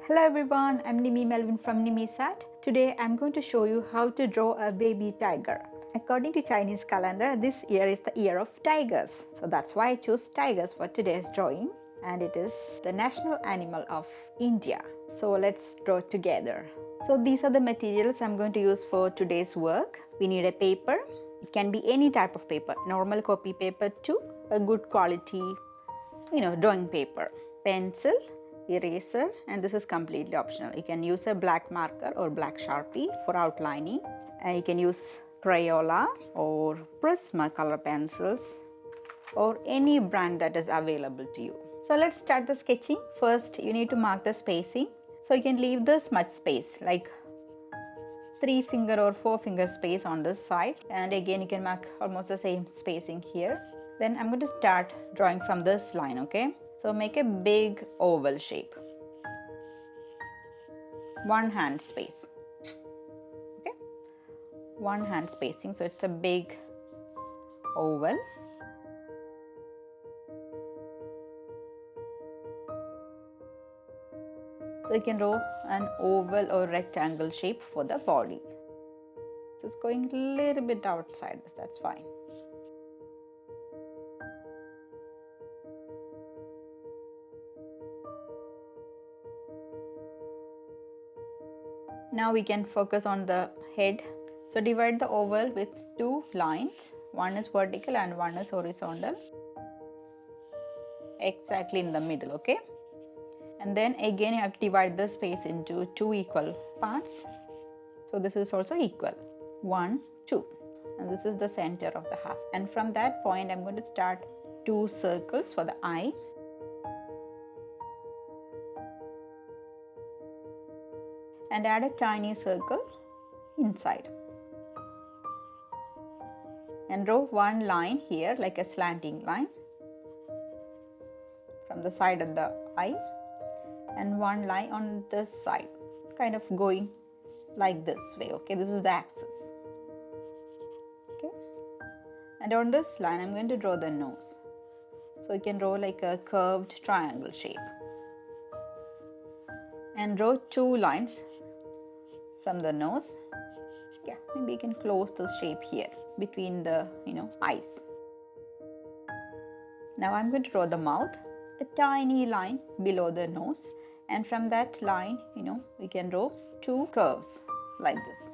Hello everyone, I'm Nimi Melvin from Nimisat. Today I'm going to show you how to draw a baby tiger. According to Chinese calendar, this year is the year of tigers. So that's why I chose tigers for today's drawing, and it is the national animal of India. So let's draw together. So these are the materials I'm going to use for today's work. We need a paper. It can be any type of paper, normal copy paper to a good quality, drawing paper, pencil, eraser, and this is completely optional. You can use a black marker or black Sharpie for outlining. You can use Crayola or Prisma color pencils or any brand that is available to you. So let's start the sketching. First, you need to mark the spacing. So you can leave this much space, like 3 finger or 4 finger space on this side, and again you can mark almost the same spacing here. Then I'm going to start drawing from this line, okay? So make a big oval shape, 1 hand space, okay? 1 hand spacing, so it's a big oval. So you can draw an oval or rectangle shape for the body. Just going a little bit outside, that's fine. Now we can focus on the head. So divide the oval with 2 lines. One is vertical and one is horizontal. Exactly in the middle, okay? And then again you have to divide the space into 2 equal parts. So this is also equal. 1, 2. And this is the center of the half. And from that point I'm going to start 2 circles for the eye. And add a tiny circle inside. And draw 1 line here, like a slanting line from the side of the eye, and 1 line on this side, kind of going like this way, okay? This is the axis, okay? And on this line I'm going to draw the nose. So you can draw like a curved triangle shape. And draw 2 lines from the nose. Yeah, maybe you can close the shape here between the eyes. Now I'm going to draw the mouth, a tiny line below the nose, and from that line we can draw 2 curves like this.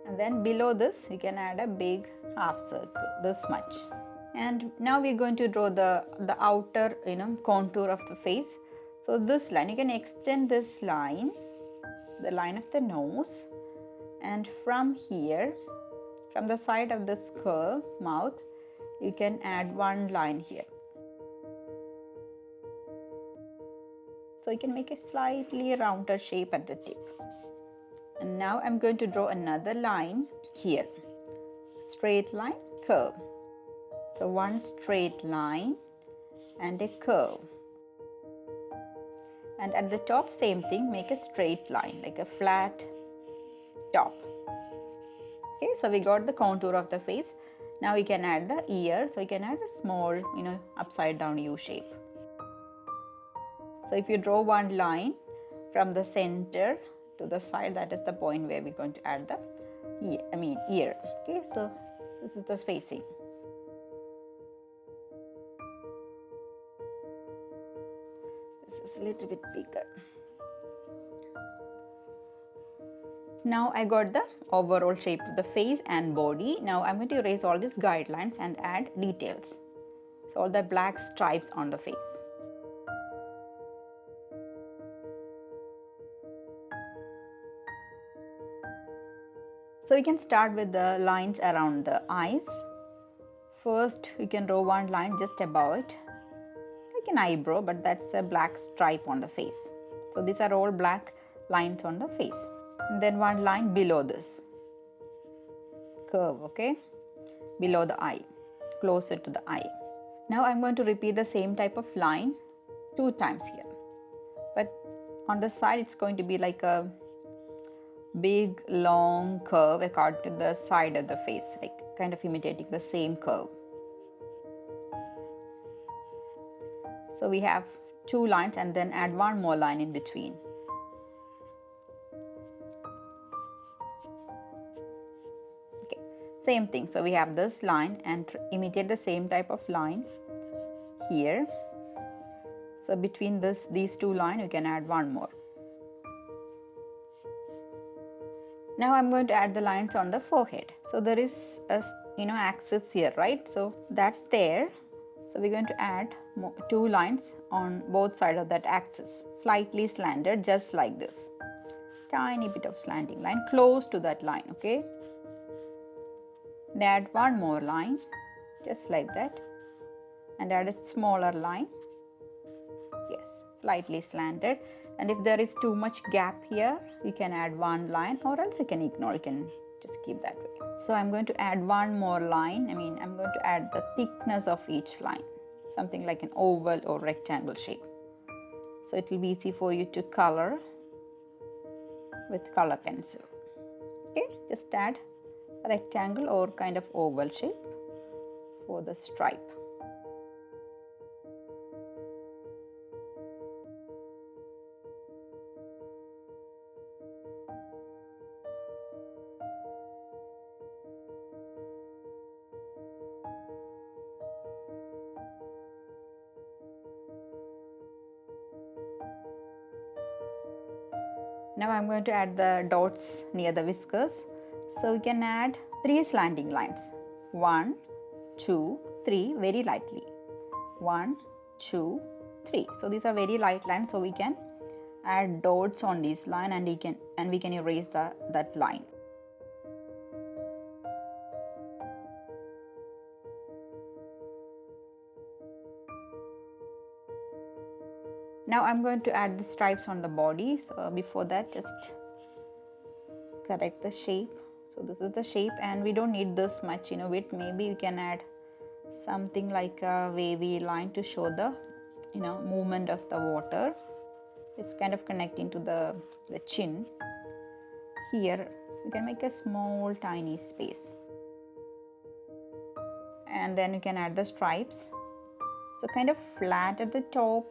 And then below this we can add a big half circle, this much. And now we're going to draw the outer contour of the face. So this line, you can extend this line, the line of the nose, and from here, from the side of this curve mouth, you can add 1 line here. So you can make a slightly rounder shape at the tip. And now I'm going to draw another line here, straight line, curve. So 1 straight line and a curve. And at the top, same thing, make a straight line, like a flat top. Okay, so we got the contour of the face. Now we can add the ear. So you can add a small, upside down U shape. So if you draw 1 line from the center to the side, that is the point where we're going to add the ear. Okay, so this is the spacing. This is a little bit bigger. Now I got the overall shape of the face and body. Now I'm going to erase all these guidelines and add details. So all the black stripes on the face. So you can start with the lines around the eyes. First you can draw 1 line just above it, like an eyebrow, but that's a black stripe on the face. So these are all black lines on the face. And then 1 line below this curve, okay, below the eye, closer to the eye. Now I'm going to repeat the same type of line 2 times here, but on the side it's going to be like a big long curve according to the side of the face, like kind of imitating the same curve. So we have 2 lines and then add 1 more line in between. Okay, same thing. So we have this line and imitate the same type of line here. So between these 2 lines, you can add 1 more. Now I'm going to add the lines on the forehead. So there is a axis here, right? So that's there. So we're going to add 2 lines on both sides of that axis, slightly slanted, just like this. Tiny bit of slanting line close to that line, okay? And add 1 more line, just like that, and add a smaller line. Yes, slightly slanted. And if there is too much gap here, you can add 1 line, or else you can ignore, you can just keep that way. So I'm going to add 1 more line. I'm going to add the thickness of each line, something like an oval or rectangle shape. So it will be easy for you to color with color pencil. Okay, just add a rectangle or kind of oval shape for the stripe. Now I'm going to add the dots near the whiskers. So we can add 3 slanting lines. 1, 2, 3, very lightly. 1, 2, 3. So these are very light lines, so we can add dots on this line and we can erase that line. Now I'm going to add the stripes on the body. So before that, just correct the shape. So this is the shape, and we don't need this much width. Maybe you can add something like a wavy line to show the movement of the water. It's kind of connecting to the chin. Here you can make a small tiny space, and then you can add the stripes. So kind of flat at the top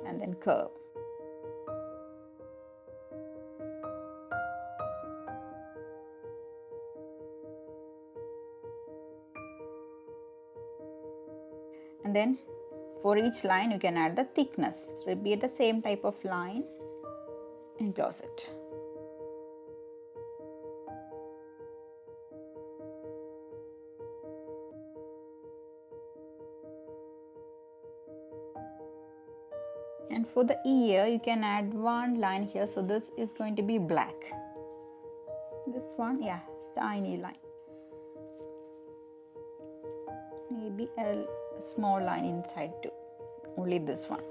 and then curve. And then for each line you can add the thickness. So repeat the same type of line and close it. And for the ear you can add 1 line here. So this is going to be black. This one, yeah, tiny line. Maybe a small line inside too, only this one.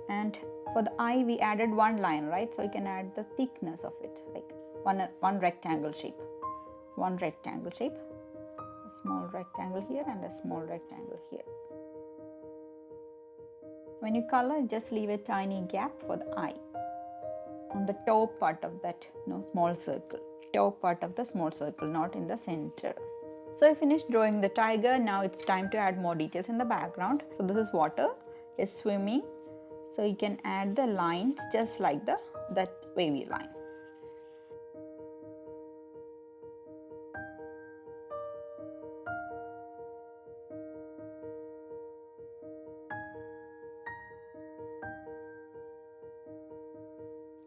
And for the eye we added 1 line, right? So you can add the thickness of it, like one rectangle shape. One rectangle shape, a small rectangle here and a small rectangle here. When you color, just leave a tiny gap for the eye on the top part of that small circle. Top part of the small circle, not in the center. So I finished drawing the tiger. Now it's time to add more details in the background. So this is water, it's swimming. So you can add the lines just like that wavy line.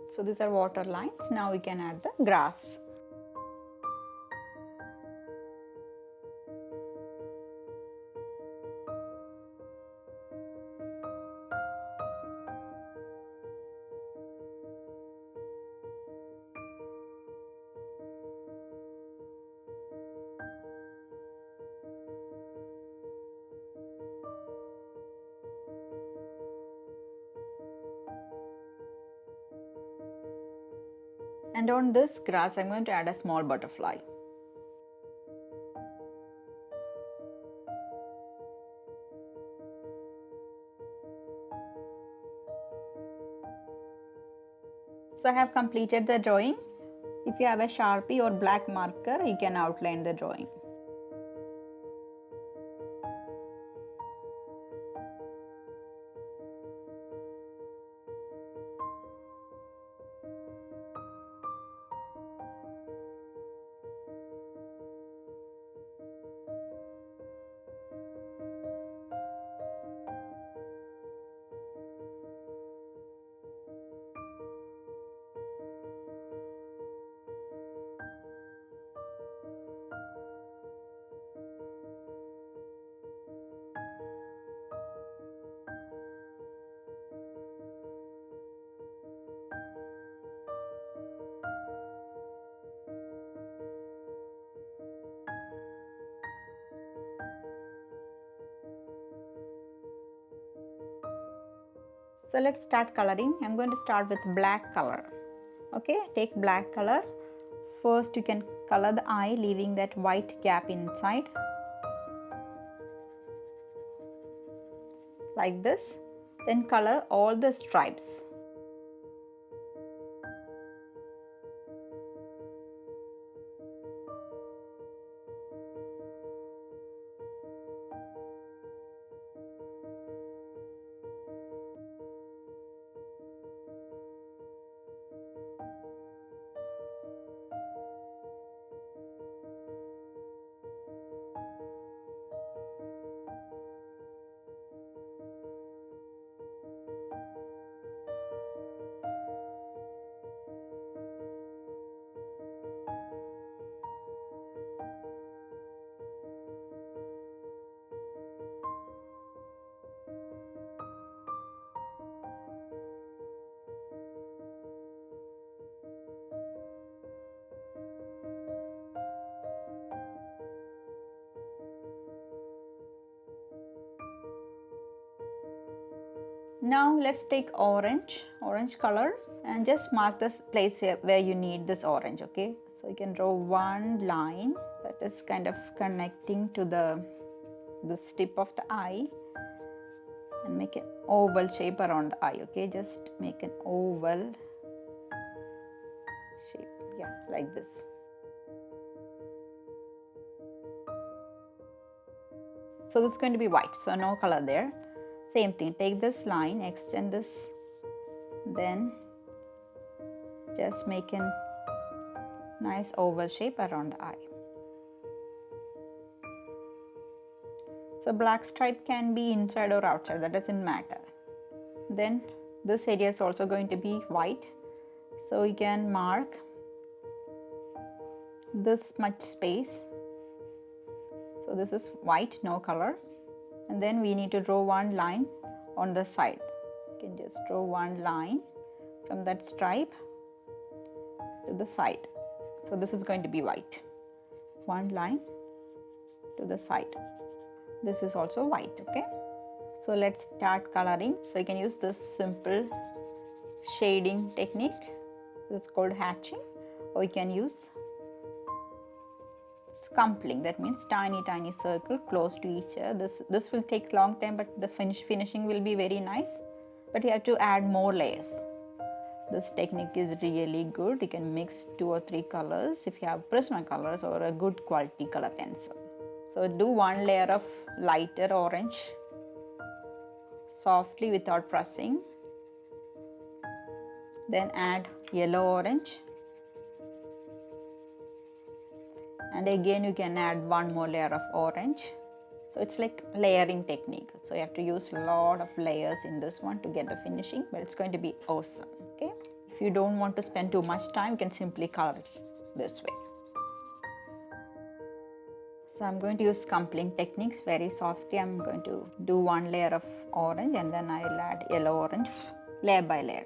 So these are water lines. Now we can add the grass. And on this grass, I'm going to add a small butterfly. So I have completed the drawing. If you have a Sharpie or black marker, you can outline the drawing. So let's start coloring. I'm going to start with black color. Okay, take black color. First you can color the eye, leaving that white gap inside, like this. Then color all the stripes. Now let's take orange color, and just mark this place here where you need this orange. Okay, so you can draw one line that is kind of connecting to the tip of the eye, and make an oval shape around the eye. Okay, just make an oval shape, yeah, like this. So this is going to be white, so no color there. Same thing, take this line, extend this, then just make a nice oval shape around the eye. So black stripe can be inside or outside, that doesn't matter. Then this area is also going to be white, so you can mark this much space. So this is white, no color, and then we need to draw one line on the side. You can just draw one line from that stripe to the side. So this is going to be white. One line to the side. This is also white. Okay, so let's start coloring. So you can use this simple shading technique. It's called hatching, or you can use scumpling. That means tiny circle close to each other. This will take long time, but the finishing will be very nice. But you have to add more layers. This technique is really good. You can mix 2 or 3 colors if you have Prisma colors or a good quality color pencil. So do one layer of lighter orange softly without pressing. Then add yellow orange. And again you can add one more layer of orange. So it's like layering technique. So you have to use a lot of layers in this one to get the finishing, but it's going to be awesome. Okay, if you don't want to spend too much time, you can simply color it this way. So I'm going to use scumpling techniques very softly. I'm going to do one layer of orange, and then I'll add yellow orange layer by layer.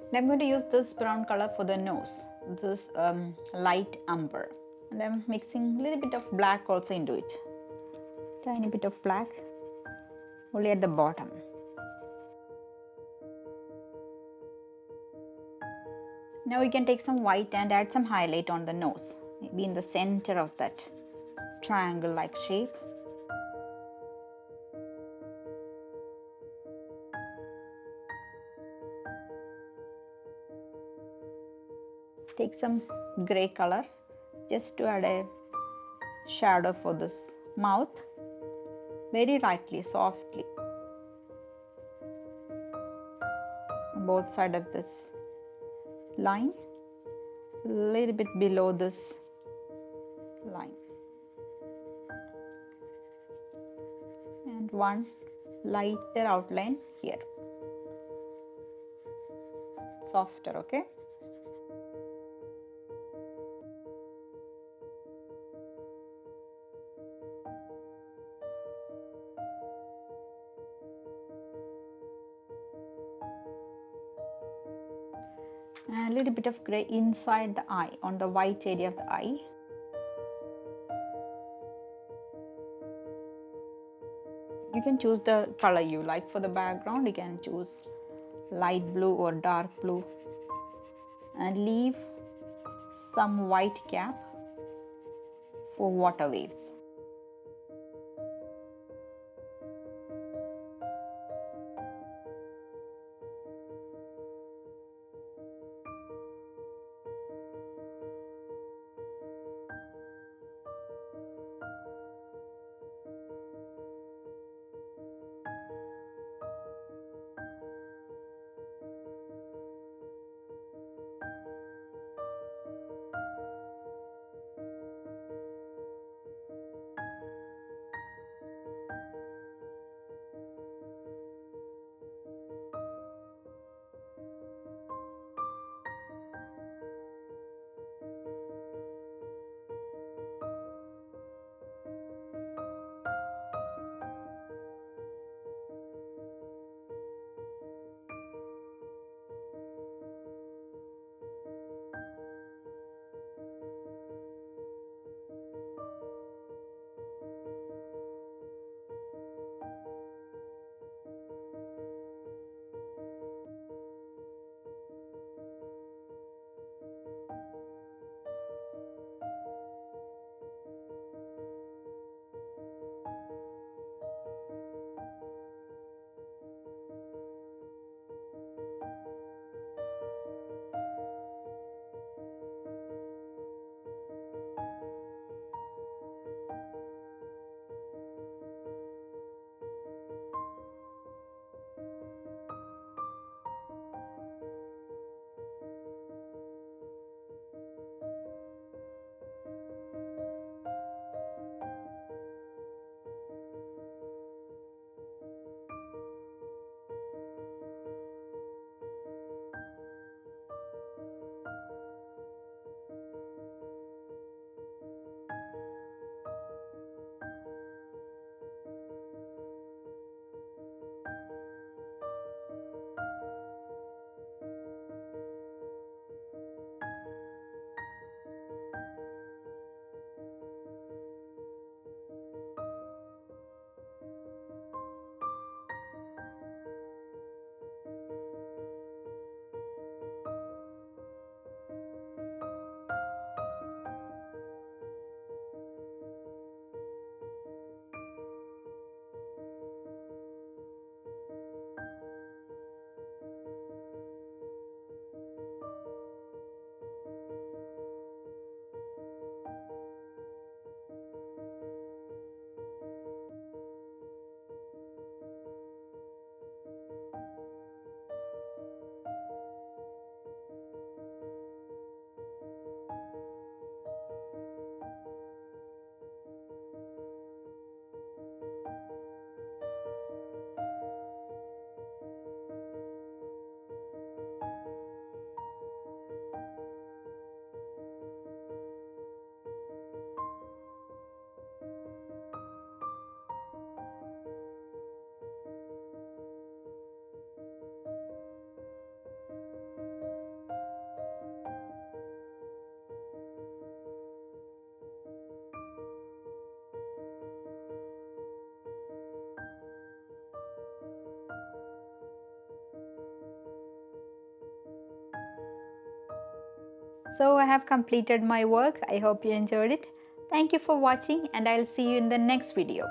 And I'm going to use this brown color for the nose, this light umber. And I'm mixing a little bit of black also into it. Tiny bit of black, only at the bottom. Now we can take some white and add some highlight on the nose, maybe in the center of that triangle like shape. Take some gray color just to add a shadow for this mouth, very lightly, softly, on both sides of this line, a little bit below this line, and one lighter outline here, softer, okay? And a little bit of gray inside the eye, on the white area of the eye. You can choose the color you like for the background. You can choose light blue or dark blue, and leave some white cap for water waves. So I have completed my work. I hope you enjoyed it. Thank you for watching, and I'll see you in the next video.